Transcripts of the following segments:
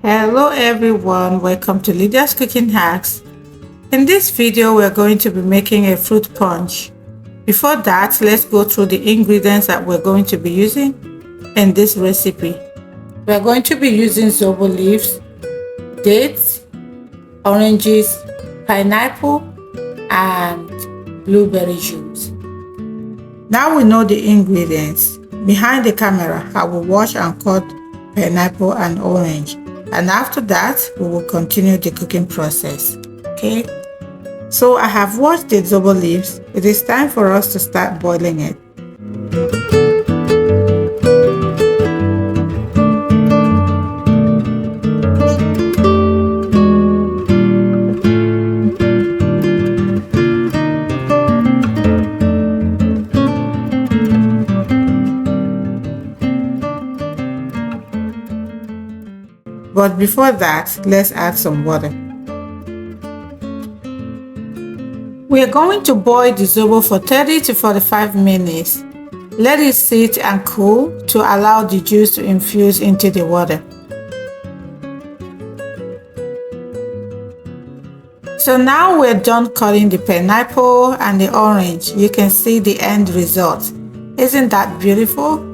Hello everyone, welcome to Lydia's Cooking Hacks. In this video, we're going to be making a fruit punch. Before that, let's go through the ingredients that we're going to be using in this recipe. We're going to be using Zobo leaves, dates, oranges, pineapple, and blueberry juice. Now we know the ingredients. Behind the camera, I will wash and cut pineapple and orange. And after that, we will continue the cooking process. Okay, so I have washed the Zobo leaves. It is time for us to start boiling it. But before that, let's add some water. We are going to boil the Zobo for 30 to 45 minutes. Let it sit and cool to allow the juice to infuse into the water. So now we're done cutting the pineapple and the orange. You can see the end result. Isn't that beautiful?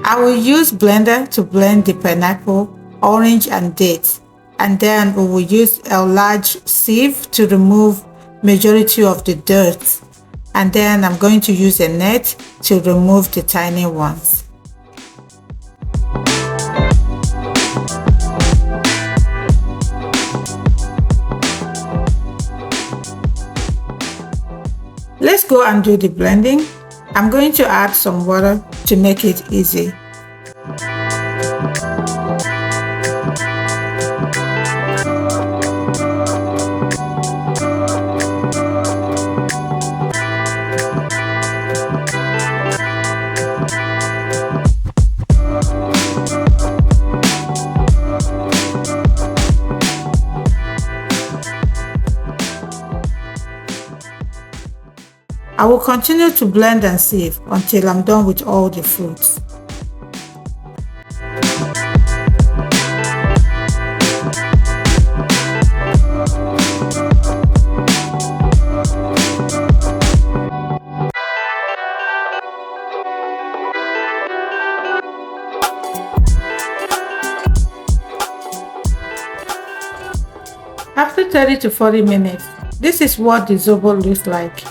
I will use blender to blend the pineapple, orange and dates, and then we will use a large sieve to remove majority of the dirt, and then I'm going to use a net to remove the tiny ones. Let's go and do the blending. I'm going to add some water to make it easy. I will continue to blend and sieve until I'm done with all the fruits. After 30 to 40 minutes, this is what the Zobo looks like.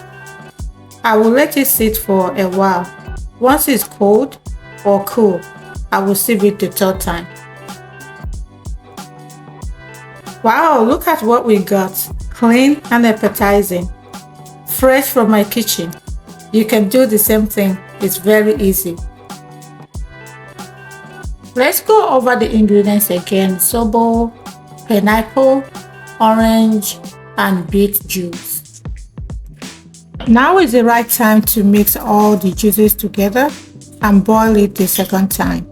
I will let it sit for a while. Once it's cold or cool, I will sieve it the third time. Wow, look at what we got. Clean and appetizing. Fresh from my kitchen. You can do the same thing. It's very easy. Let's go over the ingredients again. Zobo, pineapple, orange, and beet juice. Now is the right time to mix all the juices together and boil it the second time.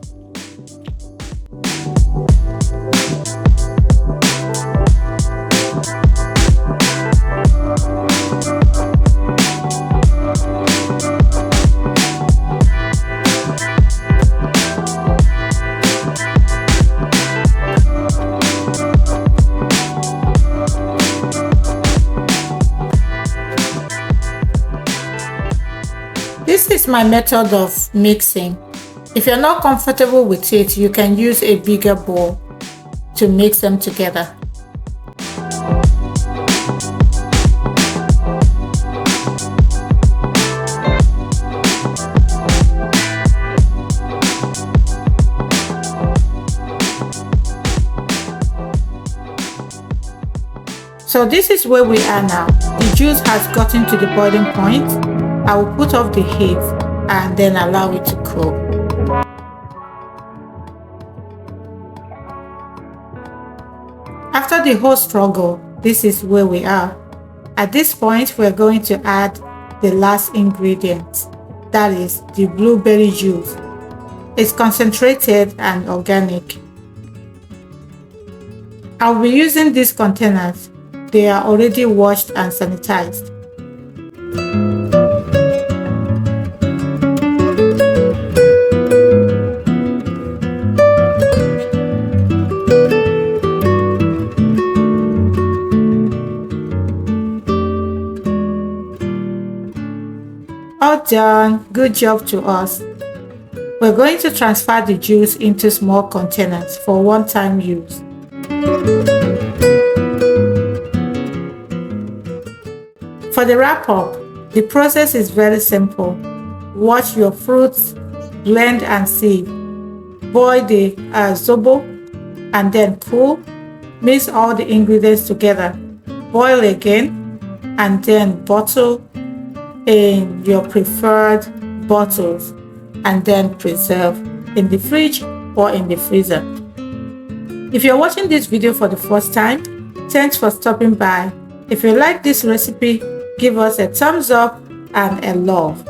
This is my method of mixing. If you're not comfortable with it, you can use a bigger bowl to mix them together. So this is where we are now. The juice has gotten to the boiling point. I will put off the heat and then allow it to cool. After the whole struggle, this is where we are. At this point, we're going to add the last ingredient, that is the blueberry juice. It's concentrated and organic. I'll be using these containers. They are already washed and sanitized. done. Good job to us. We're going to transfer the juice into small containers for one-time use. For the wrap-up, the process is very simple. Wash your fruits, blend and sieve. Boil the Zobo and then cool. Mix all the ingredients together. Boil again and then bottle in your preferred bottles and then preserve in the fridge or in the freezer. If you're watching this video for the first time, thanks for stopping by. If you like this recipe, give us a thumbs up and a love.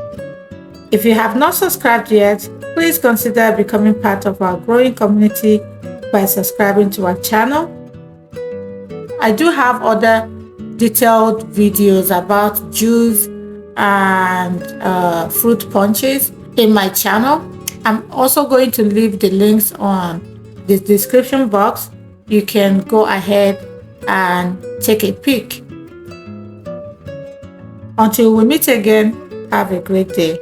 If you have not subscribed yet, please consider becoming part of our growing community by subscribing to our channel. I do have other detailed videos about juice and fruit punches in my channel. I'm also going to leave the links on the description box. You can go ahead and take a peek. Until we meet again, have a great day.